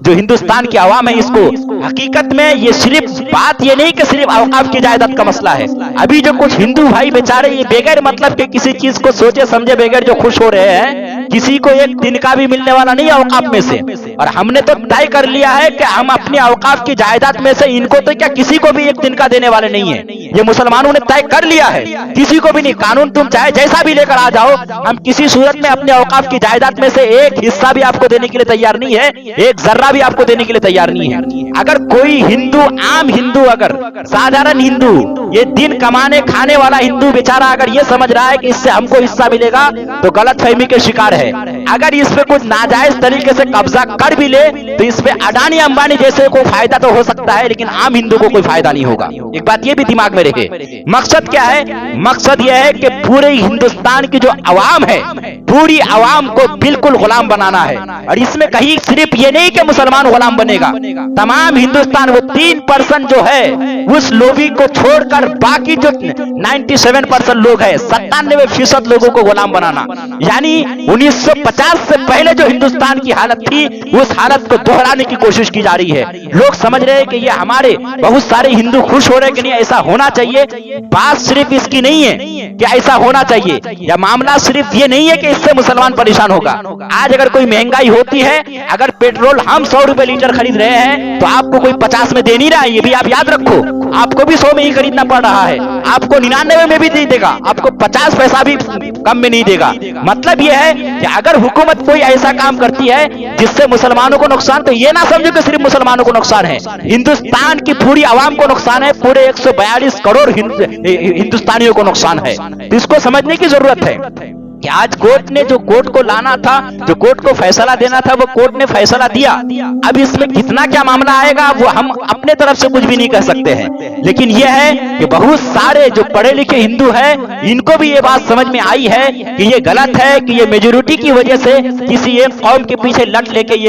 जो हिंदुस्तान की आवाम है इसको। हकीकत में ये सिर्फ बात ये नहीं कि सिर्फ औकाफ की जायदाद का मसला है। अभी जो कुछ हिंदू भाई बेचारे ये बगैर मतलब के किसी चीज को सोचे समझे बगैर जो खुश हो रहे हैं, किसी को एक तिनका भी मिलने वाला नहीं है औकाफ में से। और हमने तो तय कर लिया है कि हम अपने औकाफ की जायदाद में से इनको तो क्या किसी को भी एक तिनका देने वाले नहीं है। ये मुसलमानों ने तय कर लिया है, किसी को भी नहीं। कानून तुम चाहे जैसा भी लेकर आ जाओ, हम किसी सूरत में अपने औकाफ की जायदाद में से एक हिस्सा भी आपको देने के लिए तैयार नहीं है, एक जर्रा भी आपको देने के लिए तैयार नहीं है। अगर कोई हिंदू, आम हिंदू, अगर साधारण हिंदू, ये दिन कमाने खाने वाला हिंदू बेचारा अगर ये समझ रहा है कि इससे हमको हिस्सा मिलेगा, तो गलत फहमी के शिकार है। अगर इस पे कुछ नाजायज तरीके से कब्जा कर भी ले तो इसमें अडानी अंबानी जैसे को फायदा तो हो सकता है, लेकिन आम हिंदू को कोई फायदा नहीं होगा। एक बात ये भी दिमाग में रहे। मकसद क्या है? मकसद यह है कि पूरे हिंदुस्तान की जो अवाम है, पूरी अवाम को बिल्कुल गुलाम बनाना है। और इसमें कहीं सिर्फ ये नहीं कि मुसलमान गुलाम बनेगा, तमाम हिंदुस्तान वो 3% जो है उस लोभी को छोड़कर बाकी जो 97% लोग है, 97% लोगों को गुलाम बनाना। यानी 1950 से पहले जो हिंदुस्तान की हालत थी उस हालत को दोहराने की कोशिश की जा रही है। लोग समझ रहे हैं कि ये हमारे बहुत सारे हिंदू खुश हो रहे हैं कि नहीं ऐसा होना चाहिए। बात सिर्फ इसकी नहीं है कि ऐसा होना चाहिए, या मामला सिर्फ ये नहीं है कि इससे मुसलमान परेशान होगा। आज अगर कोई महंगाई होती है, अगर पेट्रोल हम 100 रुपए लीटर खरीद रहे हैं तो आपको कोई 50 में दे नहीं रहा है, ये भी आप याद रखो। आपको भी 100 में ही खरीदना पड़ रहा है, आपको 99 में भी नहीं देगा, आपको 50 पैसा भी कम में नहीं देगा। मतलब यह है कि अगर हुकूमत कोई ऐसा काम करती है जिससे मुसलमानों को नुकसान, तो ये ना समझो कि सिर्फ मुसलमानों को नुकसान है, हिंदुस्तान की पूरी आवाम को नुकसान है, पूरे 142 करोड़ हिंदुस्तानियों को नुकसान है। तो इसको समझने की जरूरत है कि आज कोर्ट ने जो कोर्ट को लाना था, जो कोर्ट को फैसला देना था, वो कोर्ट ने फैसला दिया। अब इसमें कितना क्या मामला आएगा वो हम अपने तरफ से कुछ भी नहीं कह सकते हैं, लेकिन यह है कि बहुत सारे जो पढ़े लिखे हिंदू हैं इनको भी ये बात समझ में आई है कि ये गलत है, कि ये मेजोरिटी की वजह से किसी एक कौम के पीछे लट लेके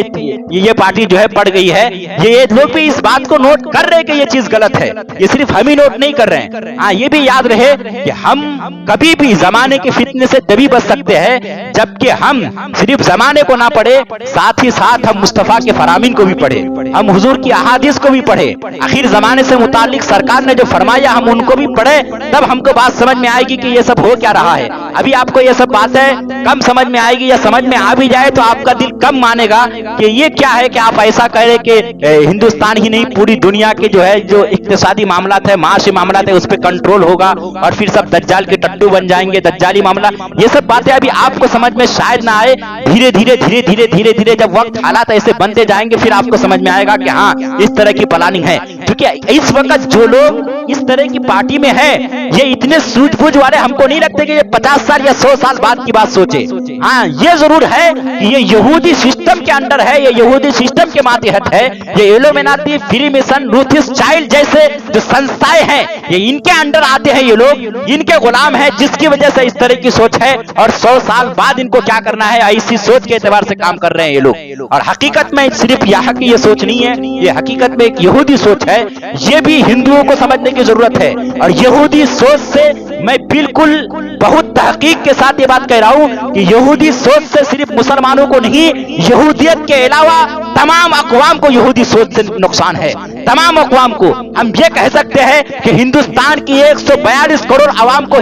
ये पार्टी जो है पड़ गई है। ये लोग भी इस बात को नोट कर रहे हैं कि ये चीज गलत है, ये सिर्फ हम ही नोट नहीं कर रहे हैं। हाँ, ये भी याद रहे कि हम कभी भी जमाने के फितने से तभी बच सकते हैं जबकि हम सिर्फ जमाने को ना पढ़े, साथ ही साथ हम मुस्तफा के फरामीन को भी पढ़े, हम हुजूर की अहादीस को भी पढ़े, आखिर जमाने से मुतालिक सरकार ने जो फरमाया हम उनको भी पढ़े, तब हमको बात समझ में आएगी कि ये सब हो क्या रहा है। अभी आपको ये सब बातें कम समझ में आएगी, या समझ में आ भी जाए तो आपका दिल कम मानेगा कि ये क्या है कि आप ऐसा कह रहे कि हिंदुस्तान ही नहीं पूरी दुनिया के जो है जो इक्तिसादी मामला है, माशी मामला है, उस पर कंट्रोल होगा और फिर सब दज्जाल के टट्टू बन जाएंगे, दज्जाली मामला। ये सब बातें अभी आपको समझ में शायद ना आए, धीरे धीरे धीरे धीरे धीरे धीरे जब वक्त हालात ऐसे बनते जाएंगे फिर आपको समझ में आएगा कि हाँ इस तरह की प्लानिंग है। क्योंकि इस वक्त जो लोग इस तरह की पार्टी में है ये इतने सूझबूझ वाले हमको नहीं लगते कि ये 50 साल या 100 साल बाद की बात सोचे। हाँ, ये जरूर है कि ये यहूदी सिस्टम के अंडर है, ये यहूदी सिस्टम के मातहत है, ये इल्यूमिनाती, फ्रीमेसन, रूथिस चाइल्ड जैसे जो संस्थाएं हैं ये इनके अंडर आते हैं, ये लोग इनके गुलाम है, जिसकी वजह से इस तरह की सोच है। और 100 साल बाद इनको क्या करना है ऐसी सोच के एतबार से काम कर रहे हैं ये लोग। और हकीकत में सिर्फ यहाँ की ये सोच नहीं है, ये हकीकत में एक यहूदी सोच है, ये भी हिंदुओं को समझने की जरूरत है। और यहूदी सोच से मैं बिल्कुल बहुत तहकीक के साथ ये बात कह रहा हूं कि यहूदी सोच से सिर्फ मुसलमानों को नहीं, यहूदियत के अलावा तमाम अक़वाम को यहूदी सोच से नुकसान है। तमाम अक़वाम को हम ये कह सकते हैं कि हिंदुस्तान की 142 करोड़ आवाम को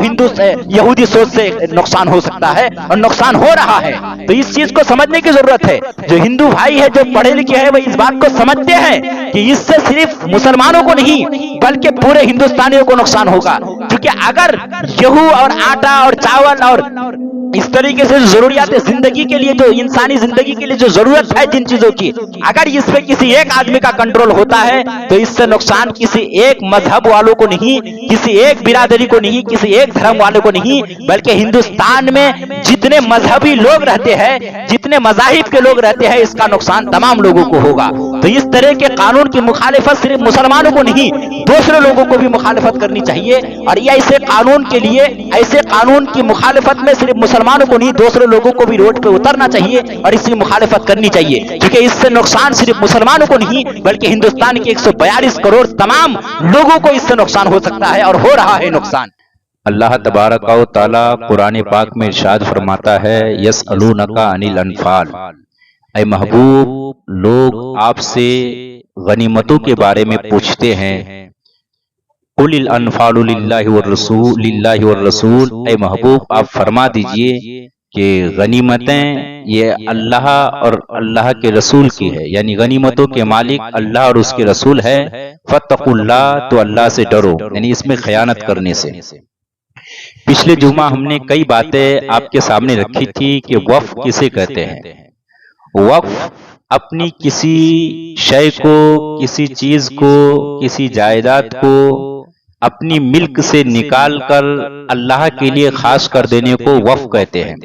यहूदी सोच से नुकसान हो सकता है और नुकसान हो रहा है। तो इस चीज को समझने की जरूरत है। जो हिंदू भाई है, जो पढ़े लिखे हैं, वो इस बात को समझते हैं कि इससे सिर्फ मुसलमानों को नहीं बल्कि पूरे हिंदुस्तानियों को नुकसान होगा। क्योंकि अगर गेहूं और आटा और चावल और इस तरीके से जरूरियात जिंदगी के लिए, जो इंसानी जिंदगी के लिए जो जरूरत है जिन चीजों की, अगर इस पे किसी एक आदमी का कंट्रोल होता है तो इससे नुकसान किसी एक मजहब वालों को नहीं, किसी एक बिरादरी को नहीं, किसी एक धर्म वाले को नहीं, बल्कि हिंदुस्तान में जितने मजहबी लोग रहते हैं, जितने मजाहिब के लोग रहते हैं, इसका नुकसान तमाम लोगों को होगा। तो इस तरह के कानून की मुखालिफत सिर्फ मुसलमानों को नहीं, दूसरे लोगों को भी मुखालिफत करनी चाहिए। और ये ऐसे कानून के लिए, ऐसे कानून की मुखालिफत में सिर्फ मुसलमानों को नहीं, दूसरे लोगों को भी रोड पे उतरना चाहिए और इसकी मुखालिफत करनी चाहिए। क्योंकि इससे नुकसान सिर्फ मुसलमानों को नहीं बल्कि हिंदुस्तान के 142 करोड़ तमाम लोगों को इससे नुकसान हो सकता है और हो रहा है नुकसान। अल्लाह तबारक व तआला कुरान पाक में इरशाद फरमाता है, यसअलूनका अनिल अनफाल, ऐ महबूब, लोग आपसे गनीमतों के बारे में पूछते हैं। कुलिल अनफालु लिल्लाहि वर रसूल, ऐ महबूब आप फरमा दीजिए कि गनीमतें ये अल्लाह और अल्लाह के रसूल की है, यानी गनीमतों के मालिक अल्लाह और उसके रसूल है। फत्तकुल्लाह, तो अल्लाह से डरो, यानी इसमें खयानत करने से। पिछले जुमा हमने कई बातें आपके सामने रखी थी कि वक्फ किसे कहते हैं। वक्फ अपनी किसी शय को, किसी चीज को, किसी जायदाद को अपनी मिल्क से निकाल कर अल्लाह के लिए खास कर देने को वक्फ कहते हैं।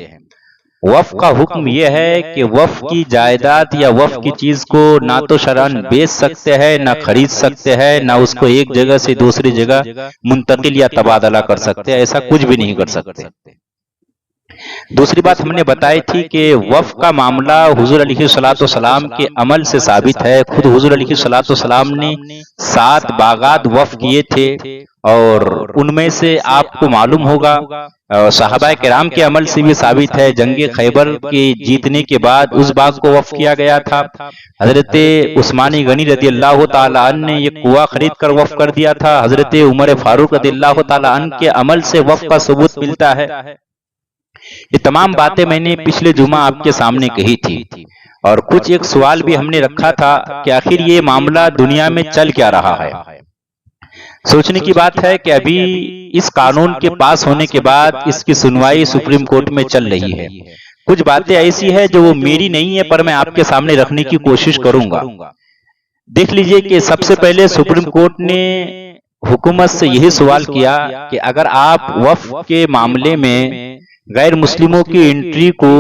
वक्फ का हुक्म यह है कि वक्फ की जायदाद या वक्फ की चीज को ना तो शरअन बेच सकते हैं, ना खरीद सकते हैं, ना उसको एक जगह से दूसरी जगह मुंतकिल या तबादला कर सकते हैं, ऐसा कुछ भी नहीं कर सकते। दूसरी बात हमने बताई थी कि वक्फ का मामला हुजूर अलैहिस्सलाम के अमल से साबित है। खुद हुजूर अलैहिस्सलाम ने 7 बागात वक्फ किए थे और उनमें से आपको मालूम होगा सहाबा किराम के अमल से भी साबित है। जंगे खैबर के जीतने के बाद उस बाग को वक्फ किया गया था। हजरत उस्मानी गनी रदियल्लाहु ताला अन्हु ने ये कुआं खरीद कर वक्फ कर दिया था। हजरत उमर फारूक रदियल्लाहु ताला अन्हु के अमल से वक्फ का सबूत मिलता है। ये तमाम बातें मैंने पिछले जुमा आपके सामने कही थी और कुछ एक सवाल भी हमने रखा था कि आखिर ये मामला दुनिया में चल क्या रहा है। सोचने की बात है कि अभी इस कानून के पास होने के बाद इसकी सुनवाई सुप्रीम कोर्ट में चल रही है। कुछ बातें ऐसी है जो वो मेरी नहीं है, पर मैं आपके सामने रखने की कोशिश करूंगा। देख लीजिए कि सबसे पहले सुप्रीम कोर्ट ने हुकूमत से यही सवाल किया कि अगर आप वक्फ के मामले में गैर मुस्लिमों की एंट्री को,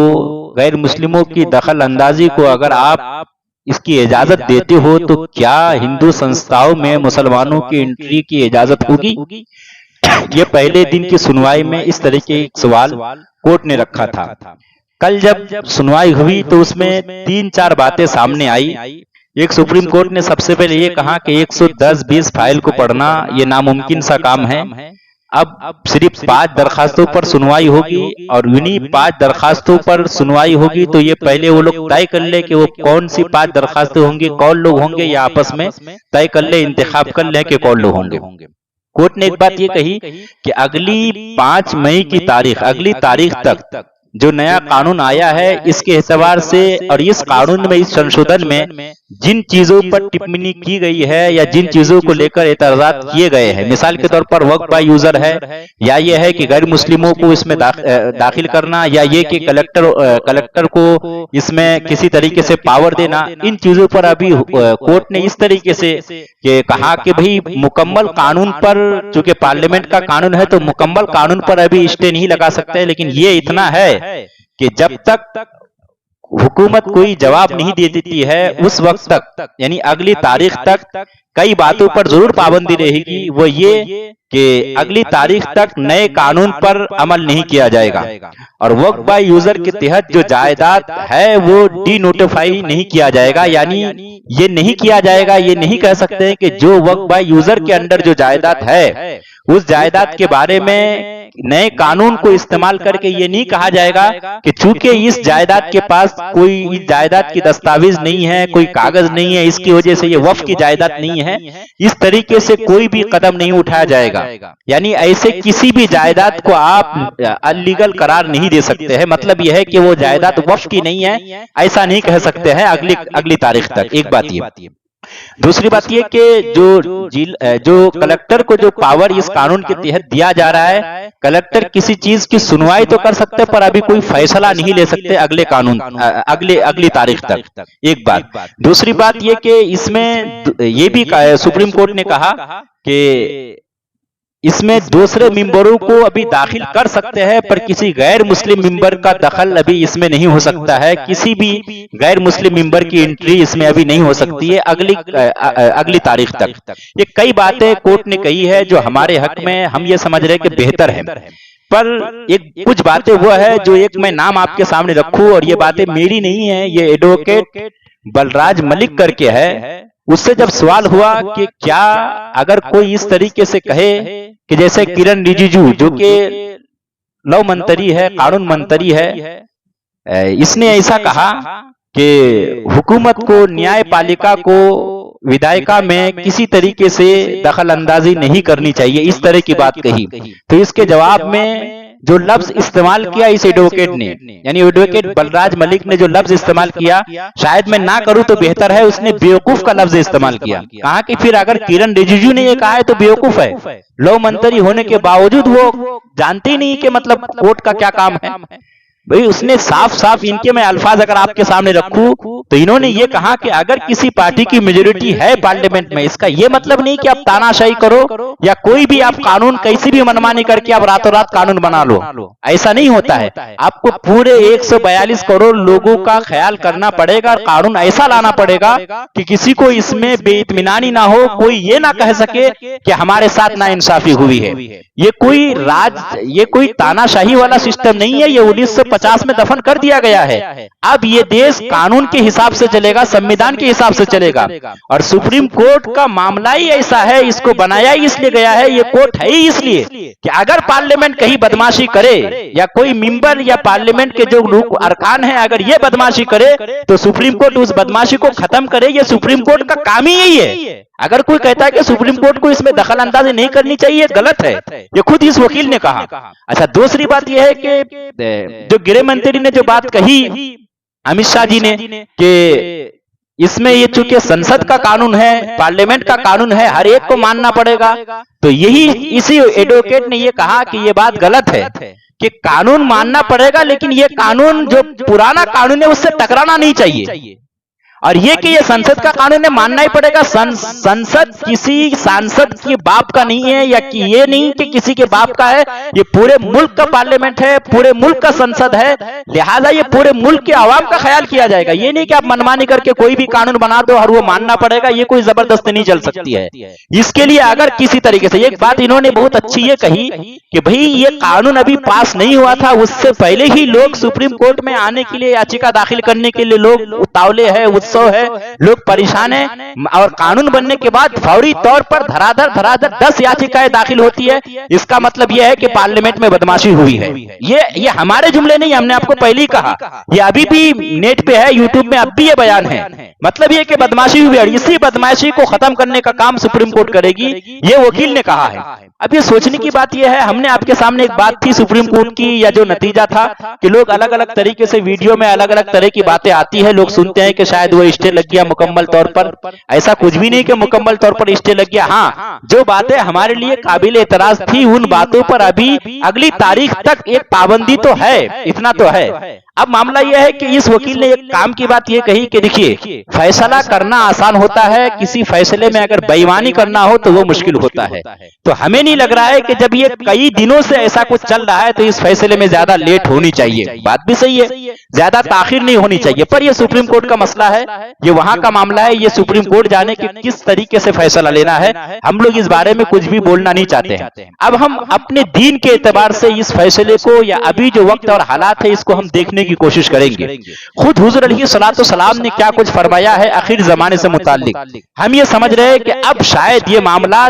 गैर मुस्लिमों की दखल अंदाजी को अगर आप इसकी इजाजत देते हो तो क्या हिंदू संस्थाओं में मुसलमानों की एंट्री की इजाजत होगी। ये पहले दिन की सुनवाई में इस तरह के एक सवाल कोर्ट ने रखा था। कल जब सुनवाई हुई तो उसमें 3-4 बातें सामने आई। एक, सुप्रीम कोर्ट ने सबसे पहले ये कहा कि 110-20 फाइल को पढ़ना ये नामुमकिन सा काम है। अब सिर्फ 5 दरखास्तों पर सुनवाई होगी और उन्हीं 5 दरखास्तों पर सुनवाई होगी तो ये पहले वो लोग तय कर ले कि वो कौन सी 5 दरखास्तें होंगी, कौन लोग होंगे, या आपस में तय कर ले, इंतखाब कर ले कि कौन लोग होंगे। कोर्ट ने एक बात ये कही कि अगली 5 मई की तारीख, अगली तारीख तक जो नया कानून आया है इसके एतबार से और इस कानून में, इस संशोधन में जिन चीजों पर टिप्पणी की गई है या जिन चीजों को लेकर एतराजात किए गए हैं, मिसाल के तौर पर वक्फ बाय यूजर है, या ये है कि गैर मुस्लिमों को इसमें दाखिल करना, या ये कि कलेक्टर को इसमें किसी तरीके से पावर देना, इन चीजों पर अभी कोर्ट ने इस तरीके से कहा कि भाई मुकम्मल कानून पर, चूंकि पार्लियामेंट का कानून है तो मुकम्मल कानून पर अभी स्टे नहीं लगा सकते, लेकिन ये इतना है कि जब तक हुकूमत कोई जवाब नहीं दे देती है उस वक्त तक, यानी अगली तारीख तक कई बातों पर जरूर पाबंदी रहेगी। वो ये कि अगली तारीख तक नए कानून पर अमल नहीं किया जाएगा और वक्फ बाय यूजर के तहत जो जायदाद है वो डी नोटिफाई नहीं किया जाएगा। यानी ये नहीं किया जाएगा, ये नहीं कह सकते कि जो वक्फ बाय यूजर के अंडर जो जायदाद है उस जायदाद के बारे में नए कानून को इस्तेमाल करके ये नहीं कहा जाएगा कि चूंकि इस जायदाद के पास कोई इस जायदाद की दस्तावेज नहीं है, कोई कागज नहीं है, इसकी वजह से ये वक्फ की जायदाद नहीं है, इस तरीके से कोई भी कदम नहीं उठाया जाएगा। यानी ऐसे किसी भी जायदाद को आप अनलीगल करार नहीं दे सकते हैं। मतलब यह है कि वो जायदाद वक्फ की नहीं है, ऐसा नहीं कह सकते हैं अगली तारीख तक। एक बात ये। दूसरी बात ये कि जो कलेक्टर को जो पावर इस कानून के तहत दिया जा रहा है, कलेक्टर किसी चीज की सुनवाई तो कर सकते पर अभी कोई फैसला नहीं ले सकते अगली तारीख तक। एक बात। दूसरी बात ये कि इसमें ये भी सुप्रीम कोर्ट ने कहा कि इसमें दूसरे मेंबरों को अभी दाखिल कर सकते हैं पर किसी गैर मुस्लिम मेंबर का दखल अभी इसमें नहीं हो सकता है। किसी भी गैर मुस्लिम मेंबर की एंट्री इसमें अभी नहीं हो सकती है अगली तारीख तक। ये कई बातें कोर्ट ने कही है जो हमारे हक में हम ये समझ रहे हैं कि बेहतर है, पर एक कुछ बातें वो है जो एक मैं नाम आपके सामने रखूं और ये बातें मेरी नहीं है, ये एडवोकेट बलराज मलिक करके है। उससे जब सवाल हुआ कि क्या अगर कोई इस तरीके से कहे कि जैसे किरण रिजिजू जो कि लॉ मंत्री है, कानून मंत्री है, इसने ऐसा कहा कि हुकूमत को, न्यायपालिका को विधायिका में किसी तरीके से दखल अंदाजी नहीं करनी चाहिए, इस तरह की बात कही। तो इसके जवाब में जो लफ्ज इस्तेमाल किया इस एडवोकेट ने, यानी एडवोकेट बलराज मलिक ने जो लफ्ज इस्तेमाल किया, शायद मैं ना करूं तो बेहतर है, उसने बेवकूफ का लफ्ज इस्तेमाल किया। कहा कि फिर अगर किरण रिजिजू ने ये कहा है तो बेवकूफ है, लौ मंत्री होने के बावजूद वो जानते ही नहीं कि मतलब कोर्ट का क्या काम है। भाई उसने साफ साफ, इनके मैं अल्फाज अगर आपके सामने रखूं तो इन्होंने ये कहा कि अगर किसी पार्टी की मेजोरिटी है पार्लियामेंट में, इसका ये मतलब नहीं कि आप तानाशाही करो या कोई भी आप कानून कैसी भी मनमानी करके आप रातों रात कानून बना लो, ऐसा नहीं होता है। आपको पूरे 142 करोड़ लोगों का ख्याल करना पड़ेगा और कानून ऐसा लाना पड़ेगा कि किसी को इसमें बेइत्मीनानी ना हो, कोई ये ना कह सके कि हमारे साथ नाइंसाफी हुई है। ये कोई तानाशाही वाला सिस्टम नहीं है, ये 1950 में दफन कर दिया गया है। अब ये देश कानून के हिसाब से चलेगा, संविधान के हिसाब से चलेगा। और सुप्रीम कोर्ट का मामला ही ऐसा है, इसको बनाया ही इसलिए गया है, ये कोर्ट है ही इसलिए कि अगर पार्लियामेंट कहीं बदमाशी करे या कोई मेंबर या पार्लियामेंट के जो लोग अरकान है अगर ये बदमाशी करे तो सुप्रीम कोर्ट उस बदमाशी को खत्म करे। ये सुप्रीम कोर्ट का काम ही यही है। अगर कोई कहता है कि सुप्रीम कोर्ट को इसमें दखल अंदाजी नहीं करनी चाहिए, गलत है, ये खुद इस वकील ने कहा। अच्छा, दूसरी बात यह है कि जो गृह मंत्री ने जो बात कही अमित शाह जी ने कि इसमें ये चूंकि संसद का कानून है, पार्लियामेंट का कानून है, हर एक को मानना पड़ेगा, तो यही इसी एडवोकेट ने ये कहा कि ये बात गलत है कि कानून मानना पड़ेगा, लेकिन ये कानून जो पुराना कानून है उससे टकराना नहीं चाहिए। और ये कि ये संसद का कानून है, मानना ही पड़ेगा। संसद किसी सांसद के बाप का नहीं है, या कि ये नहीं कि किसी के बाप का है, ये पूरे मुल्क का पार्लियामेंट है, पूरे मुल्क का संसद है, लिहाजा ये पूरे मुल्क के आवाम का ख्याल किया जाएगा। ये नहीं कि आप मनमानी करके कोई भी कानून बना दो और वो मानना पड़ेगा, ये कोई जबरदस्ती नहीं चल सकती है। इसके लिए अगर किसी तरीके से, एक बात इन्होंने बहुत अच्छी ये कही कि भाई ये कानून अभी पास नहीं हुआ था, उससे पहले ही लोग सुप्रीम कोर्ट में आने के लिए, याचिका दाखिल करने के लिए लोग उतावले है, उत्सव है, लोग परेशान है। और कानून बनने के बाद फौरी तौर पर धराधर 10 याचिकाएं दाखिल होती है। इसका मतलब यह है कि पार्लियामेंट में बदमाशी हुई है। ये हमारे जुमले नहीं, हमने आपको पहले ही कहा, ये अभी भी नेट पे है, यूट्यूब में अब भी ये बयान है। मतलब ये कि बदमाशी हुई है, इसी बदमाशी को खत्म करने का काम सुप्रीम कोर्ट करेगी, ये वकील ने कहा है। अब ये सोचने की बात यह है, हमने आपके सामने एक बात थी सुप्रीम कोर्ट की, या जो नतीजा था कि लोग अलग अलग तरीके से वीडियो में अलग अलग तरह की बातें आती है, लोग सुनते हैं कि शायद वो स्टे लग गया मुकम्मल तौर पर। ऐसा कुछ भी नहीं कि मुकम्मल तौर पर स्टे लग गया। हाँ, जो बातें हमारे लिए काबिल एतराज थी उन बातों पर अभी अगली तारीख तक एक पाबंदी तो है, इतना तो है। अब मामला यह है कि इस वकील ने एक काम की बात यह कही कि देखिए, फैसला करना आसान होता है, किसी फैसले में अगर बेईमानी करना हो तो वो मुश्किल होता है। तो हमें नहीं लग रहा है कि जब ये कई दिनों से ऐसा कुछ चल रहा है तो इस फैसले में ज्यादा लेट होनी चाहिए। बात भी सही है, ज्यादा ताखिर नहीं होनी चाहिए, पर यह सुप्रीम कोर्ट का मसला है, ये वहां का मामला है, ये सुप्रीम कोर्ट जाने कि किस तरीके से फैसला लेना है। हम लोग इस बारे में कुछ भी बोलना नहीं चाहते हैं। अब हम अपने दीन के एतबार से इस फैसले को, या अभी जो वक्त और हालात है, इसको हम देखने की कोशिश करेंगे। खुद हुजूर अलैहिस्सलाम ने क्या कुछ फरमाया है आखिर जमाने से मुताल्लिक। हम ये समझ रहे हैं कि अब शायद ये मामला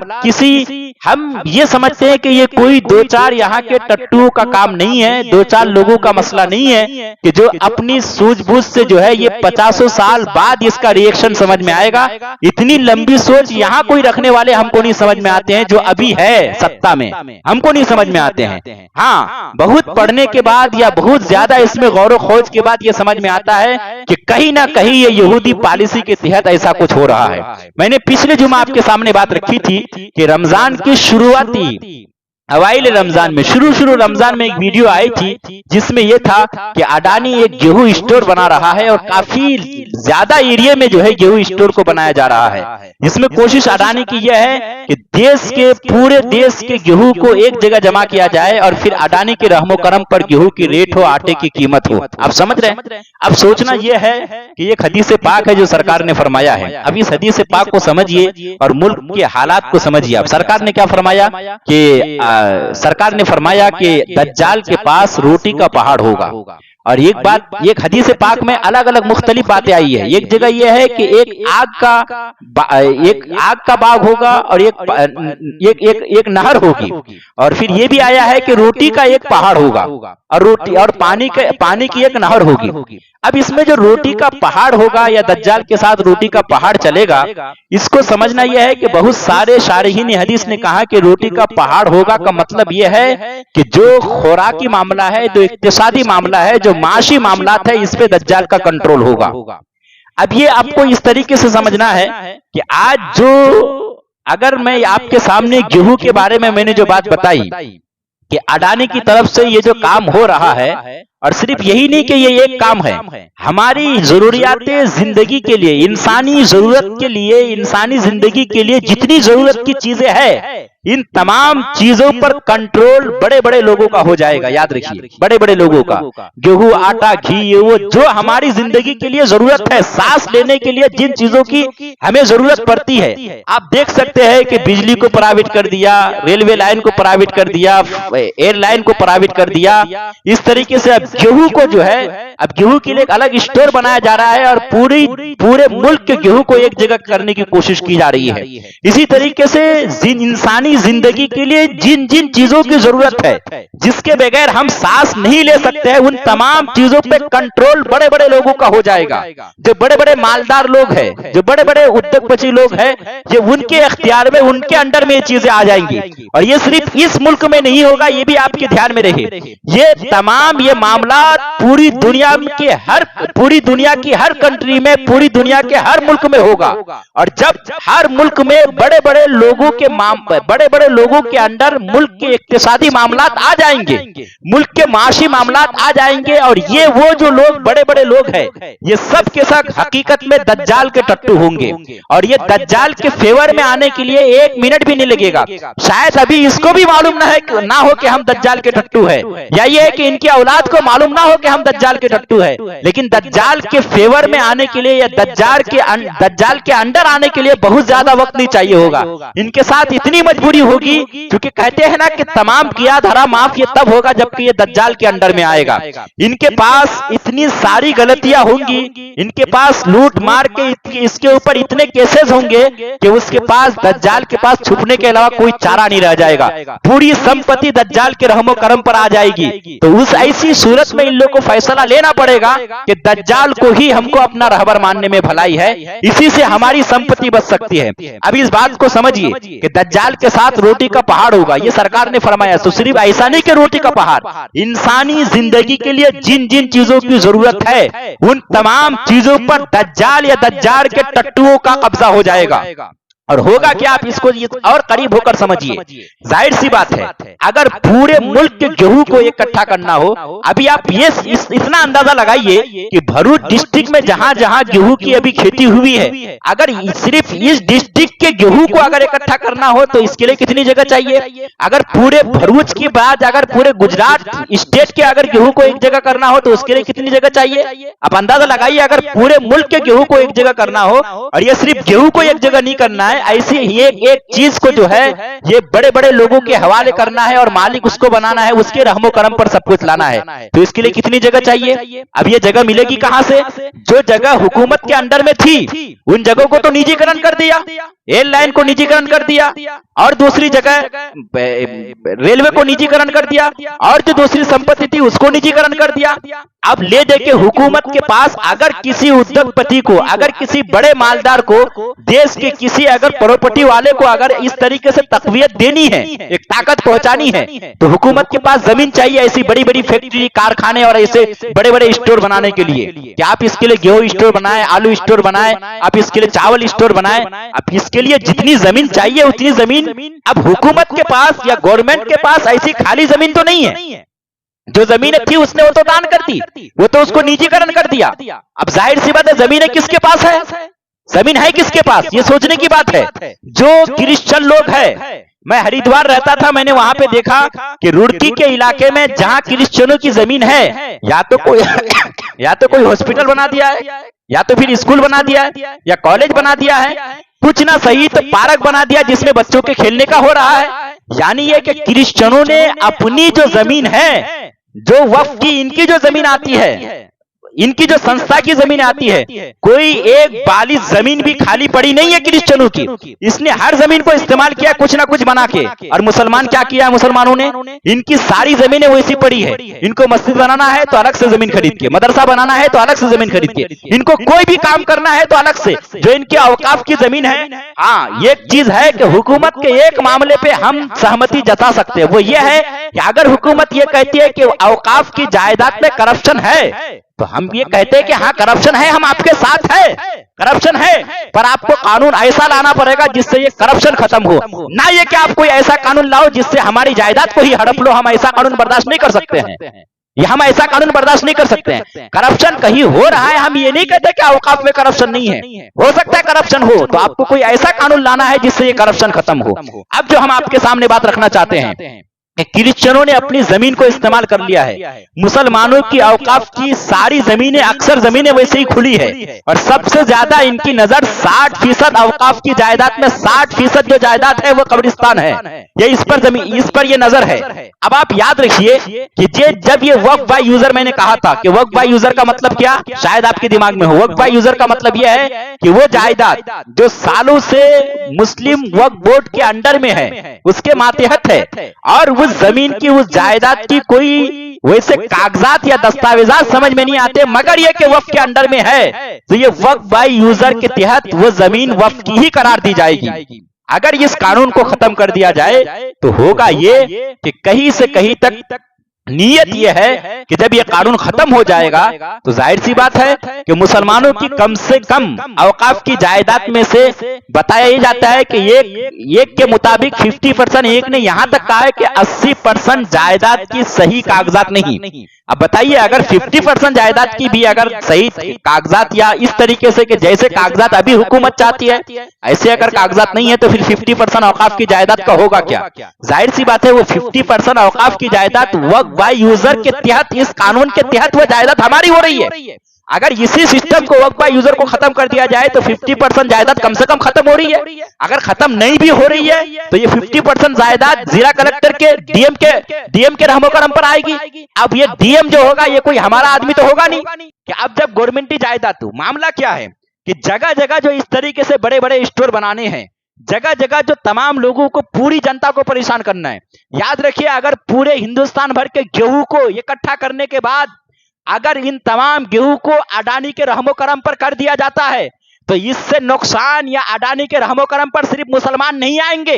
हम ये समझते हैं कि ये कोई 2-4 यहाँ के टट्टुओं का काम नहीं है, 2-4 लोगों का मसला नहीं है कि जो अपनी सूझबूझ से जो है ये 50 साल बाद इसका रिएक्शन समझ में आएगा। इतनी लंबी सोच यहाँ कोई रखने वाले हमको नहीं समझ में आते हैं, जो अभी है सत्ता में, हमको नहीं समझ में आते हैं। हाँ, बहुत पढ़ने के बाद या बहुत ज्यादा इसमें गौर खोज के बाद ये समझ में आता है कि कहीं ना कहीं ये यहूदी पॉलिसी के तहत ऐसा कुछ हो रहा है। मैंने पिछले जुमा आपके सामने बात रखी थी कि रमजान की शुरुआती अवाइल रमजान में, शुरू रमजान में एक वीडियो आई थी जिसमें यह था कि अडानी एक गेहूं स्टोर बना रहा है और काफी ज्यादा एरिया में जो है गेहूं स्टोर को बनाया जा रहा है। जिसमें कोशिश अडानी की यह है कि पूरे देश के गेहूं को एक जगह जमा किया जाए और फिर अडानी के रहमो करम पर गेहूं की रेट हो, आटे की कीमत हो। आप समझ रहे हैं? अब सोचना यह है कि एक हदीस पाक है जो सरकार ने फरमाया है। अब इस हदीस पाक को समझिए और मुल्क के हालात को समझिए। अब सरकार ने क्या फरमाया कि सरकार ने फरमाया कि दज्जाल के पास रोटी का पहाड़ होगा। और एक बात, एक हदीस पाक में अलग अलग मुख्तलिफ बातें आई है। एक जगह यह है कि एक आग का बाग होगा और एक नहर होगी, और फिर यह भी आया है कि रोटी का एक पहाड़ होगा और रोटी और पानी की एक नहर होगी। अब इसमें जो रोटी का पहाड़ होगा या दज्जाल के साथ रोटी का पहाड़ चलेगा, इसको समझना यह है कि बहुत सारे शारहीन हदीस ने कहा कि रोटी का पहाड़ होगा का मतलब यह है कि जो खुराकी मामला है, जो इक्तिसादी मामला है, जो माशी मामलात है, इस पे दज्जाल का कंट्रोल होगा। अब ये आपको इस तरीके से समझना है कि आज जो, अगर मैं आपके सामने गेहूं के बारे में मैंने जो बात बताई कि अडानी की तरफ से ये जो काम हो रहा है, और सिर्फ यही नहीं कि ये एक काम है, हमारी जरूरियातें जिंदगी के लिए, इंसानी जरूरत के लिए, इंसानी जिंदगी के लिए जितनी जरूरत की चीजें हैं, इन तमाम चीजों पर कंट्रोल बड़े बड़े लोगों का हो जाएगा। याद रखिए, बड़े बड़े लोगों का। गेहूं, आटा, घी, वो जो हमारी जिंदगी के लिए जरूरत है, सांस लेने के लिए जिन चीजों की हमें जरूरत पड़ती है, आप देख सकते हैं कि बिजली को प्राइवेट कर दिया, रेलवे लाइन को प्राइवेट कर दिया, एयरलाइन को प्राइवेट कर दिया। इस तरीके से अब गेहूं को जो है, अब गेहूं के लिए एक अलग स्टोर बनाया जा रहा है और पूरे मुल्क के गेहूं को एक जगह करने की कोशिश की जा रही है। इसी तरीके से इंसानी जिंदगी के लिए जिन जिन चीजों की जरूरत है, जिसके बगैर हम सांस नहीं ले सकते हैं, उन तमाम चीजों पे कंट्रोल बड़े बड़े लोगों का हो जाएगा। जो बड़े बड़े मालदार लोग हैं, जो बड़े बड़े उद्योगपति लोग हैं, ये उनके इख्तियार में, उनके अंडर में ये चीजें आ जाएंगी। और ये सिर्फ इस मुल्क में नहीं होगा, ये भी आपके ध्यान में रहे। ये तमाम ये मामला पूरी दुनिया की हर कंट्री में, पूरी दुनिया के हर मुल्क में होगा। और जब हर मुल्क में बड़े बड़े लोगों के अंडर मुल्क के इक्तिसादी मामलात आ जाएंगे, मुल्क के माशी मामलात आ जाएंगे, और ये वो जो लोग बड़े बड़े लोग हैं, ये सब के सब हकीकत में दज्जाल के टट्टू होंगे। और ये दज्जाल के फेवर में आने के लिए 1 मिनट भी नहीं लगेगा। शायद अभी इसको भी मालूम ना हो कि हम दज्जाल के टट्टू है, या ये है कि इनकी औलाद को मालूम ना हो कि हम दज्जाल के टट्टू है, लेकिन दज्जाल के फेवर में आने के लिए या दज्जाल के अंडर आने के लिए बहुत ज्यादा वक्त नहीं चाहिए होगा। इनके साथ इतनी मजबूरी होगी, क्योंकि कहते हैं ना कि तमाम किया धरा माफ ये तब होगा जबकि ये दज्जाल के अंडर में आएगा। इनके पास इतनी सारी गलतियां होंगी, इनके पास लूट मार के इसके ऊपर इतने केसेस होंगे कि उसके पास, दज्जाल के पास छुपने के अलावा कोई चारा नहीं रह जाएगा। पूरी संपत्ति दज्जाल के रहमो करम पर आ जाएगी। तो उस ऐसी सूरत में इन लोगों को फैसला लेना पड़ेगा कि दज्जाल को ही हमको अपना रहबर मानने में भलाई है, इसी से हमारी संपत्ति बच सकती है। अभी इस बात को समझिए कि दज्जाल के साथ रोटी का पहाड़ होगा, ये सरकार ने फरमाया। तो सिर्फ ऐसा नहीं कि रोटी का पहाड़, इंसानी जिंदगी के लिए जिन जिन चीजों की जरूरत है, उन तमाम चीजों पर दज्जाल या दज्जाल के टट्टुओं का कब्जा हो जाएगा। और होगा क्या, आप इसको और करीब होकर समझिए। जाहिर सी बात है, अगर पूरे मुल्क के गेहूं को इकट्ठा करना हो, अभी आप ये इतना अंदाजा लगाइए कि भरूच डिस्ट्रिक्ट में जहां जहां गेहूं की अभी खेती हुई है, अगर सिर्फ इस डिस्ट्रिक्ट के गेहूं को अगर इकट्ठा करना हो तो इसके लिए कितनी जगह चाहिए। अगर पूरे भरूच की बात, अगर पूरे गुजरात स्टेट के अगर गेहूं को एक जगह करना हो तो उसके लिए कितनी जगह चाहिए। आप अंदाजा लगाइए, अगर पूरे मुल्क के गेहूं को एक जगह करना हो, और ये सिर्फ गेहूं को एक जगह नहीं करना है, ऐसी एक चीज को जो है ये बड़े बड़े लोगों के हवाले करना है और मालिक उसको बनाना है, उसके रहमो करम पर सब कुछ लाना है, तो इसके लिए कितनी जगह चाहिए। अब ये जगह मिलेगी कहां से। जो जगह हुकूमत के अंडर में थी उन जगहों को तो निजीकरण कर दिया, एयरलाइन को निजीकरण कर दिया, और दूसरी जगह रेलवे को निजीकरण कर दिया, और जो दूसरी संपत्ति थी उसको निजीकरण कर दिया। अब ले देके हुकूमत के पास अगर किसी उद्योगपति को, अगर किसी बड़े मालदार को, देश के किसी अगर प्रॉपर्टी वाले को अगर इस तरीके से तकवीयत देनी है, एक ताकत पहुंचानी है, तो हुकूमत के पास जमीन चाहिए ऐसी बड़ी बड़ी फैक्ट्री, कारखाने और ऐसे बड़े बड़े स्टोर बनाने के लिए। कि आप इसके लिए गेहूं स्टोर बनाए, आलू स्टोर बनाए, आप इसके लिए चावल स्टोर बनाए, आप इसके लिए जितनी जमीन चाहिए उतनी जमीन अब हुकूमत के पास या गवर्नमेंट के पास ऐसी खाली जमीन तो नहीं है। जो जमीनें थी उसने वो तो दान कर दी, वो तो उसको निजीकरण कर दिया। अब जाहिर सी बात है, जमीनें किसके पास है, जमीन है किसके पास, ये सोचने की बात है। जो क्रिश्चियन लोग हैं, मैं हरिद्वार रहता था, मैंने वहां पे देखा कि रुड़की के इलाके में जहां क्रिश्चियनों की जमीन है, या तो कोई हॉस्पिटल बना दिया है, या तो फिर स्कूल बना दिया है, या कॉलेज बना दिया है, कुछ ना सही तो पार्क बना दिया जिसमें बच्चों के खेलने का हो रहा है। यानी ये कि क्रिश्चियनों ने अपनी जो जमीन है जो वक्फ की इनकी जो जमीन आती है, इनकी जो संस्था की जमीन आती है, कोई एक बाली जमीन भी खाली पड़ी नहीं है क्रिश्चियनों की। इसने हर जमीन को इस्तेमाल किया कुछ ना कुछ बना के। और मुसलमान क्या किया, मुसलमानों ने इनकी सारी जमीनें वैसी पड़ी है। इनको मस्जिद बनाना है तो अलग से जमीन खरीद के, मदरसा बनाना है तो अलग से जमीन खरीद के, इनको कोई भी काम करना है तो अलग से जो इनके औकाफ की जमीन है। हाँ, एक चीज है कि हुकूमत के एक मामले पे हम सहमति जता सकते हैं, वो ये है कि अगर हुकूमत ये कहती है कि औकाफ की जायदाद में करप्शन है, तो हम ये कहते हैं कि हाँ करप्शन है, हम आपके साथ है, करप्शन है, पर आपको कानून ऐसा लाना पड़ेगा जिससे ये करप्शन खत्म हो। ना ये कि आप कोई ऐसा कानून लाओ जिससे हमारी जायदाद को ही हड़प लो, हम ऐसा कानून बर्दाश्त नहीं कर सकते हैं। ये हम ऐसा कानून बर्दाश्त नहीं कर सकते हैं। करप्शन कहीं हो रहा है, हम ये नहीं कहते कि औकाफ में करप्शन नहीं है, हो सकता है करप्शन हो, तो आपको कोई ऐसा कानून लाना है जिससे ये करप्शन खत्म हो। अब जो हम आपके सामने बात रखना चाहते हैं, क्रिश्चियनों ने अपनी जमीन को इस्तेमाल कर लिया है। मुसलमानों की औकाफ की सारी जमीनें, अक्सर जमीनें वैसे ही खुली है, और सबसे ज्यादा इनकी नजर 60% औकाफ की जायदाद में 60% जो जायदाद है वो कब्रिस्तान है। ये इस पर जमीन, इस पर ये नजर है। अब आप याद रखिए कि जब ये वक्फ बाय यूजर, मैंने कहा था कि वक्फ बाय यूजर का मतलब क्या, शायद आपके दिमाग में हो, वक्फ बाय यूजर का मतलब यह है कि वो जायदाद जो सालों से मुस्लिम वक्फ बोर्ड के अंडर में है, उसके मातहत है, और उस जमीन की, उस जायदाद की कोई वैसे कागजात या दस्तावेजात समझ में नहीं आते, मगर ये कि वक्फ के अंडर में है, तो ये वक्फ बाय यूजर के तहत वो जमीन वक्फ की ही करार दी जाएगी। अगर इस कानून को खत्म कर दिया जाए तो होगा ये कि कहीं से कहीं तक नीयत यह है कि जब यह कानून खत्म हो जाएगा तो जाहिर सी बात है कि मुसलमानों की कम से कम औकाफ की जायदाद में से बताया ही जाता है कि एक के मुताबिक 50%, एक ने यहां तक कहा है कि 80% जायदाद की सही कागजात नहीं। अब बताइए, अगर 50% जायदाद की भी अगर सही कागजात या इस तरीके से कि जैसे कागजात अभी हुकूमत चाहती है, ऐसे अगर कागजात नहीं है तो फिर 50% औकाफ की जायदाद का होगा क्या? जाहिर सी बात है वो 50% औकाफ की जायदाद वक्फ बाय यूजर के तहत, इस कानून के तहत वो जायदाद हमारी हो रही है। अगर इसी सिस्टम को वक्फ बाय यूजर को खत्म कर दिया जाए तो 50% जायदाद कम से कम खत्म हो रही है। अगर खत्म नहीं भी हो रही है तो ये 50% जायदाद जिला कलेक्टर के, डीएम के रहमो करम पर आएगी। अब ये डीएम जो होगा ये कोई हमारा आदमी तो होगा नहीं कि अब जब गवर्नमेंटी जायदाद, तो मामला क्या है कि जगह जगह जो इस तरीके से बड़े बड़े स्टोर बनाने हैं, जगह जगह जो तमाम लोगों को, पूरी जनता को परेशान करना है। याद रखिए, अगर पूरे हिंदुस्तान भर के गेहूं को इकट्ठा करने के बाद अगर इन तमाम गेहूं को अडानी के रहमो करम पर कर दिया जाता है तो इससे नुकसान या अडानी के रहमो करम पर सिर्फ मुसलमान नहीं आएंगे,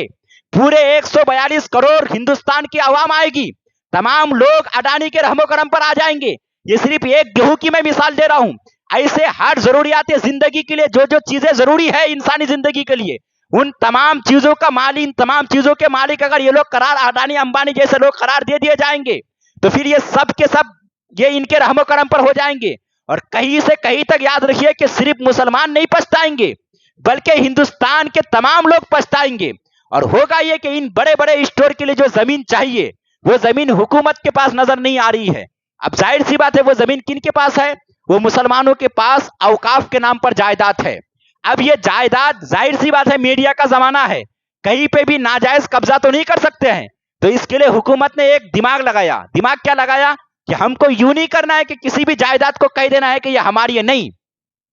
पूरे 142 करोड़ हिंदुस्तान की आवाम आएगी। तमाम लोग अडानी के रहमो करम पर आ जाएंगे। ये सिर्फ एक गेहूं की मैं मिसाल दे रहा हूं। ऐसे हर जरूरियात जिंदगी के लिए जो जो चीजें जरूरी है इंसानी जिंदगी के लिए, उन तमाम चीजों का मालिक, इन तमाम चीजों के मालिक अगर ये लोग करार, अडानी अंबानी जैसे लोग करार दे दिए जाएंगे तो फिर ये सब के सब ये इनके रहमो करम पर हो जाएंगे। और कहीं से कहीं तक याद रखिए कि सिर्फ मुसलमान नहीं पछताएंगे बल्कि हिंदुस्तान के तमाम लोग पछताएंगे। और होगा ये कि इन बड़े बड़े स्टोर के लिए जो जमीन चाहिए वो जमीन हुकूमत के पास नजर नहीं आ रही है। अब जाहिर सी बात है वो जमीन किन के पास है, वो मुसलमानों के पास औकाफ के नाम पर जायदाद है। अब ये जायदाद, जाहिर सी बात है मीडिया का जमाना है, कहीं पे भी नाजायज कब्जा तो नहीं कर सकते हैं। तो इसके लिए हुकूमत ने एक दिमाग लगाया। दिमाग क्या लगाया कि हमको यूं नहीं करना है कि किसी भी जायदाद को कह देना है कि ये हमारी है, नहीं,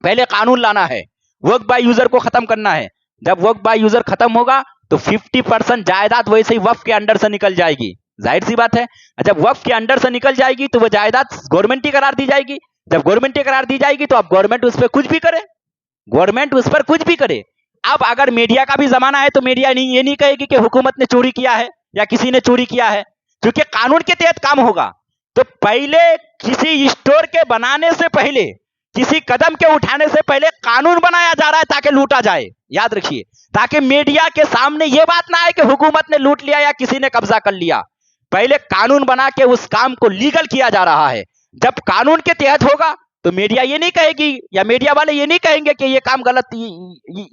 पहले कानून लाना है, वक्फ बाय यूजर को खत्म करना है। जब वक्फ बाय यूजर खत्म होगा तो 50% जायदाद वैसे ही वक्फ के अंडर से निकल जाएगी। जाहिर सी बात है, जब वक्फ के अंडर से निकल जाएगी तो वो जायदाद गवर्नमेंट ही करार दी जाएगी। जब गवर्नमेंट ही करार दी जाएगी तो अब गवर्नमेंट उस पर कुछ भी करे, गवर्नमेंट उस पर कुछ भी करे। अब अगर मीडिया का भी जमाना है तो मीडिया ये नहीं कहेगी कि हुकूमत ने चोरी किया है या किसी ने चोरी किया है, क्योंकि कानून के तहत काम होगा। तो पहले किसी स्टोर के बनाने से पहले, किसी कदम के उठाने से पहले कानून बनाया जा रहा है ताकि लूटा जाए। याद रखिए, ताकि मीडिया के सामने यह बात ना आए कि हुकूमत ने लूट लिया या किसी ने कब्जा कर लिया। पहले कानून बना के उस काम को लीगल किया जा रहा है। जब कानून के तहत होगा तो मीडिया ये नहीं कहेगी या मीडिया वाले ये नहीं कहेंगे कि ये काम गलत,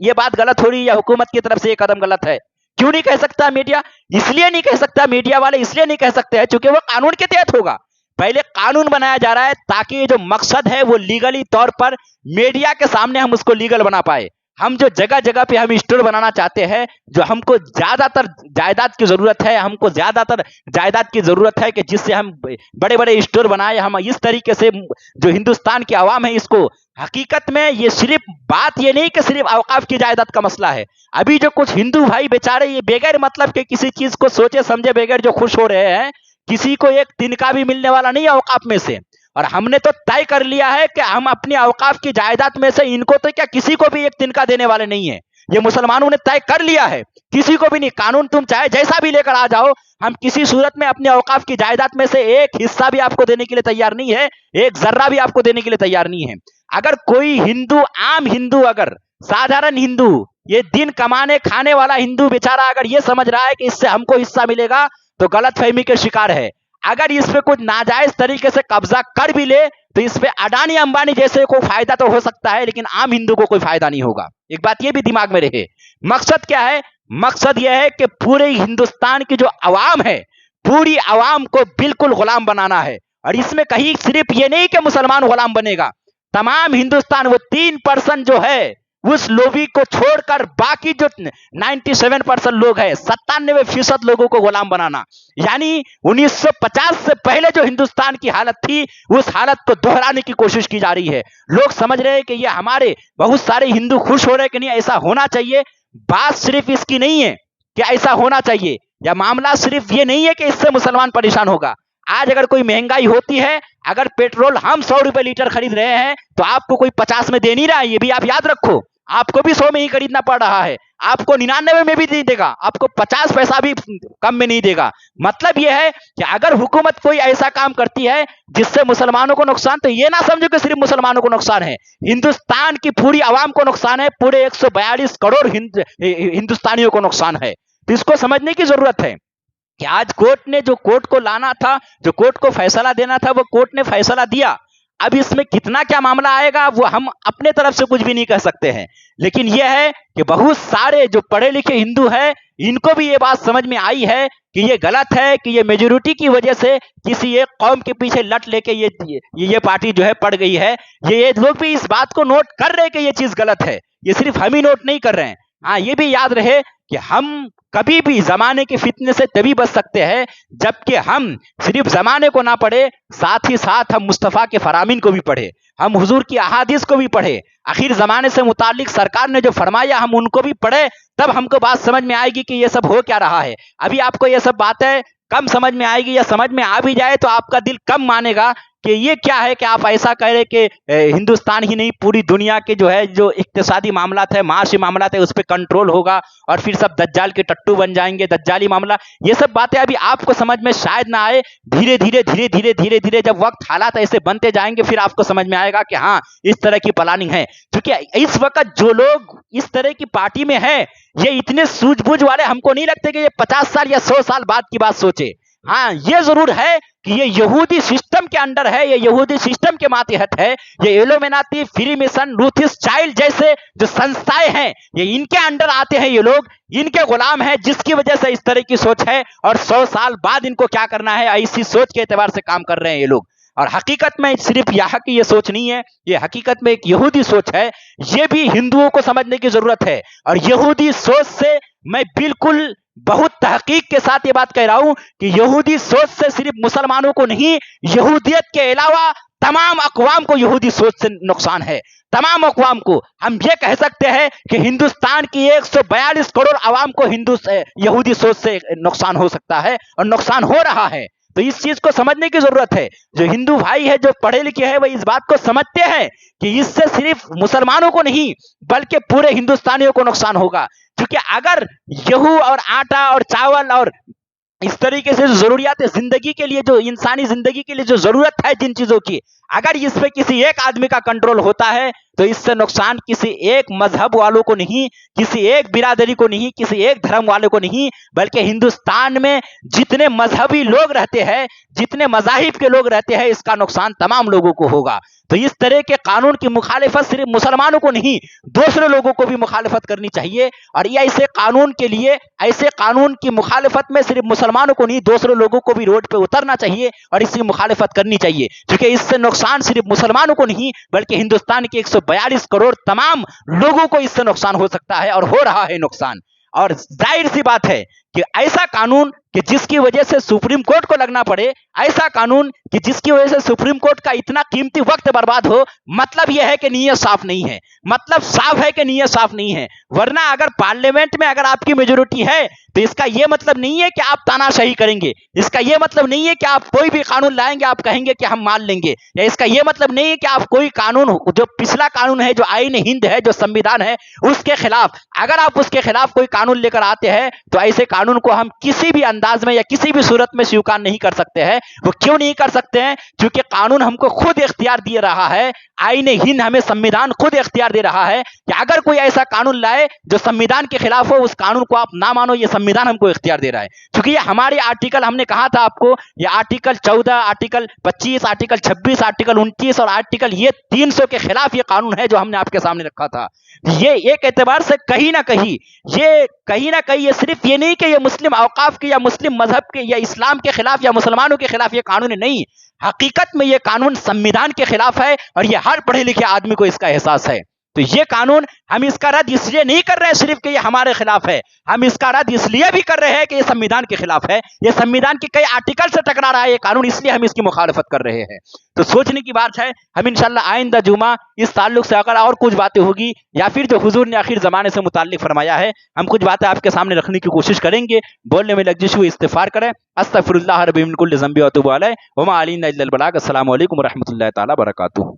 ये बात गलत हो रही है या हुकूमत की तरफ से ये कदम गलत है। क्यों नहीं कह सकता मीडिया? इसलिए नहीं कह सकता मीडिया वाले, इसलिए नहीं कह सकते हैं क्योंकि वो कानून के तहत होगा। पहले कानून बनाया जा रहा है ताकि जो मकसद है वो लीगली तौर पर मीडिया के सामने हम उसको लीगल बना पाए। हम जो जगह जगह पे हम स्टोर बनाना चाहते हैं, जो हमको ज्यादातर जायदाद की जरूरत है, हमको ज्यादातर जायदाद की जरूरत है कि जिससे हम बड़े बड़े स्टोर बनाए, हम इस तरीके से जो हिंदुस्तान की आवाम है इसको, हकीकत में ये सिर्फ बात ये नहीं कि सिर्फ औकाफ की जायदाद का मसला है। अभी जो कुछ हिंदू भाई बेचारे ये बेगैर मतलब के किसी चीज को सोचे समझे बगैर जो खुश हो रहे हैं, किसी को एक तिनका भी मिलने वाला नहीं है औकाफ में से। और हमने तो तय कर लिया है कि हम अपनी औकाफ की जायदाद में से इनको तो क्या किसी को भी एक तिनका देने वाले नहीं है। ये मुसलमानों ने तय कर लिया है, किसी को भी नहीं। कानून तुम चाहे जैसा भी लेकर आ जाओ, हम किसी सूरत में अपने औकाफ की जायदाद में से एक हिस्सा भी आपको देने के लिए तैयार नहीं है, एक जर्रा भी आपको देने के लिए तैयार नहीं है। अगर कोई हिंदू, आम हिंदू, अगर साधारण हिंदू, ये दिन कमाने खाने वाला हिंदू बेचारा अगर ये समझ रहा है कि इससे हमको हिस्सा मिलेगा, तो गलतफहमी के शिकार है। अगर इस पे कुछ नाजायज तरीके से कब्जा कर भी ले तो इस पे अडानी अंबानी जैसे को फायदा तो हो सकता है, लेकिन आम हिंदू को कोई फायदा नहीं होगा। एक बात ये भी दिमाग में रहे। मकसद क्या है? मकसद यह है कि पूरे हिंदुस्तान की जो अवाम है, पूरी अवाम को बिल्कुल गुलाम बनाना है। और इसमें कहीं सिर्फ ये नहीं कि मुसलमान गुलाम बनेगा, तमाम हिंदुस्तान, वो 3% जो है उस लोभी को छोड़कर बाकी जो 97% लोग हैं, 97% लोगों को गुलाम बनाना। यानी 1950 से पहले जो हिंदुस्तान की हालत थी, उस हालत को दोहराने की कोशिश की जा रही है। लोग समझ रहे हैं कि ये हमारे बहुत सारे हिंदू खुश हो रहे हैं कि नहीं, ऐसा होना चाहिए। बात सिर्फ इसकी नहीं है कि ऐसा होना चाहिए, या मामला सिर्फ ये नहीं है कि इससे मुसलमान परेशान होगा। आज अगर कोई महंगाई होती है, अगर पेट्रोल हम 100 रुपए लीटर खरीद रहे हैं, तो आपको कोई 50 में दे नहीं रहा है, ये भी आप याद रखो। आपको भी 100 में ही खरीदना पड़ रहा है, आपको 99 में भी नहीं देगा, आपको 50 पैसा भी कम में नहीं देगा। मतलब यह है कि अगर हुकूमत कोई ऐसा काम करती है जिससे मुसलमानों को नुकसान, तो ये ना समझो कि सिर्फ मुसलमानों को नुकसान है, हिंदुस्तान की पूरी आवाम को नुकसान है, पूरे 142 करोड़ हिंदुस्तानियों को नुकसान है। तो इसको समझने की जरूरत है कि आज कोर्ट ने जो कोर्ट को लाना था, जो कोर्ट को फैसला देना था, वो कोर्ट ने फैसला दिया। अब इसमें कितना क्या मामला आएगा वो हम अपने तरफ से कुछ भी नहीं कह सकते हैं, लेकिन यह है कि बहुत सारे जो पढ़े लिखे हिंदू हैं, इनको भी ये बात समझ में आई है कि ये गलत है, कि ये मेजोरिटी की वजह से किसी एक कौम के पीछे लट लेके ये पार्टी जो है पड़ गई है। ये लोग भी इस बात को नोट कर रहे हैं कि ये चीज गलत है, ये सिर्फ हम ही नोट नहीं कर रहे हैं। हाँ, ये भी याद रहे कि हम कभी भी जमाने के फितने से तभी बच सकते हैं जबकि हम सिर्फ जमाने को ना पढ़े, साथ ही साथ हम मुस्तफ़ा के फरामीन को भी पढ़े, हम हुजूर की अहादीस को भी पढ़े, आखिर जमाने से मुतालिक सरकार ने जो फरमाया हम उनको भी पढ़े, तब हमको बात समझ में आएगी कि ये सब हो क्या रहा है। अभी आपको ये सब बातें कम समझ में आएगी, या समझ में आ भी जाए तो आपका दिल कम मानेगा कि ये क्या है कि आप ऐसा कह रहे कि हिंदुस्तान ही नहीं पूरी दुनिया के जो है जो इक्तिसादी मामलात है, माशी मामलात है, उस पर कंट्रोल होगा और फिर सब दज्जाल के टट्टू बन जाएंगे, दज्जाली मामला। ये सब बातें अभी आपको समझ में शायद ना आए, धीरे धीरे धीरे धीरे धीरे धीरे जब वक्त हालात ऐसे बनते जाएंगे फिर आपको समझ में आएगा कि हाँ इस तरह की प्लानिंग है। क्योंकि इस वक्त जो लोग इस तरह की पार्टी में है, ये इतने सूझबूझ वाले हमको नहीं लगते कि ये 50 साल या 100 साल बाद की बात सोचे। हाँ, ये जरूर है कि ये यहूदी सिस्टम के अंडर है, ये यहूदी सिस्टम के मातहत है, ये इल्यूमिनाती, फ्रीमेसन, रूथिस चाइल्ड जैसे जो संस्थाएं हैं, ये इनके अंडर आते हैं, ये लोग इनके गुलाम हैं, जिसकी वजह से इस तरह की सोच है। और 100 साल बाद इनको क्या करना है, ऐसी सोच के एतबार से काम कर रहे हैं ये लोग। और हकीकत में सिर्फ यहाँ की ये सोच नहीं है, ये हकीकत में एक यहूदी सोच है, ये भी हिंदुओं को समझने की जरूरत है। और यहूदी सोच से मैं बिल्कुल बहुत तहकीक के साथ ये बात कह रहा हूं कि यहूदी सोच से सिर्फ मुसलमानों को नहीं, यहूदियत के अलावा तमाम अक़वाम को यहूदी सोच से नुकसान है। तमाम अक़वाम को हम ये कह सकते हैं कि हिंदुस्तान की 142 करोड़ अवाम को यहूदी सोच से नुकसान हो सकता है और नुकसान हो रहा है। तो इस चीज को समझने की जरूरत है। जो हिंदू भाई है, जो पढ़े लिखे हैं, वो इस बात को समझते हैं कि इससे सिर्फ मुसलमानों को नहीं बल्कि पूरे हिंदुस्तानियों को नुकसान होगा। क्योंकि अगर गेहूं और आटा और चावल और इस तरीके से जो जरूरियात है जिंदगी के लिए, जो इंसानी जिंदगी के लिए जो जरूरत है जिन चीजों की, अगर इस पे किसी एक आदमी का कंट्रोल होता है तो इससे नुकसान किसी एक मजहब वालों को नहीं, किसी एक बिरादरी को नहीं, किसी एक धर्म वाले को नहीं, बल्कि हिंदुस्तान में जितने मजहबी लोग रहते हैं, जितने मजाहिब के लोग रहते हैं, इसका नुकसान तमाम लोगों को होगा। तो इस तरह के कानून की मुखालिफत सिर्फ मुसलमानों को नहीं, दूसरे लोगों को भी मुखालिफत करनी चाहिए। और ये ऐसे कानून के लिए, ऐसे कानून की मुखालिफत में सिर्फ मुसलमानों को नहीं, दूसरे लोगों को भी रोड पे उतरना चाहिए और इसकी मुखालिफत करनी चाहिए, क्योंकि इससे नुकसान सिर्फ मुसलमानों को नहीं बल्कि हिंदुस्तान के 142 करोड़ तमाम लोगों को इससे नुकसान हो सकता है और हो रहा है नुकसान। और जाहिर सी बात है कि ऐसा कानून कि जिसकी वजह से सुप्रीम कोर्ट को लगना पड़े, ऐसा कानून कि जिसकी वजह से सुप्रीम कोर्ट का इतना कीमती वक्त बर्बाद हो, मतलब यह है कि नीयत साफ नहीं है, मतलब साफ है कि नीयत साफ नहीं है। वरना अगर पार्लियामेंट में अगर आपकी मेजोरिटी है तो इसका यह मतलब नहीं है कि आप तानाशाही करेंगे, इसका यह मतलब नहीं है कि आप कोई भी कानून लाएंगे आप कहेंगे कि हम मान लेंगे, या इसका यह मतलब नहीं है कि आप कोई कानून, जो पिछला कानून है, जो आईन हिंद है, जो संविधान है, उसके खिलाफ, अगर आप उसके खिलाफ कोई कानून लेकर आते हैं तो ऐसे कानून को हम किसी भी अंदाज में या किसी भी सूरत में स्वीकार नहीं कर सकते हैं। वो क्यों नहीं कर सकते हैं? क्योंकि कानून हमको खुद इख्तियार दे रहा है, आईन हिंद हमें संविधान खुद इख्तियार दे रहा है कि अगर कोई ऐसा कानून लाए जो संविधान के खिलाफ हो, उस कानून को आप ना मानो, ये संविधान हमको इख्तियार दे रहा है। क्योंकि ये हमारे आर्टिकल, हमने कहा था आपको, ये आर्टिकल 14, आर्टिकल 25, आर्टिकल 26, आर्टिकल 29 और आर्टिकल ये 300 के खिलाफ ये कानून है जो हमने आपके सामने रखा था। ये एक एतबार से कहीं ना कहीं ये सिर्फ ये नहीं कि ये मुस्लिम औकाफ के या मुस्लिम मजहब के या इस्लाम के खिलाफ या मुसलमानों के खिलाफ ये कानून नहीं, हकीकत में ये कानून संविधान के खिलाफ है और ये हर पढ़े लिखे आदमी को इसका एहसास है। तो ये कानून हम इसका रद्द इसलिए नहीं कर रहे हैं सिर्फ कि ये हमारे खिलाफ है, हम इसका रद्द इसलिए भी कर रहे हैं कि ये संविधान के खिलाफ है, ये संविधान के कई आर्टिकल से टकरा रहा है ये कानून, इसलिए हम इसकी मुखालफत कर रहे हैं। तो सोचने की बात है। हम इंशाल्लाह आइंदा जुमा इस ताल्लुक से अगर और कुछ बातें होगी या फिर जो हुजूर ने आखिर जमाने से मुताल्लिक फरमाया है, हम कुछ बातें आपके सामने रखने की कोशिश करेंगे। बोलने में लग्जिश हुई इस्तिगफार करें। अस्तगफिरुल्लाह रब्बी मिन कुल्लि ज़ंबि व अतूबु अलैहि व मा अलैना इल्लल बलाग। अस्सलामु अलैकुम व रहमतुल्लाहि तआला व बरकातुहू।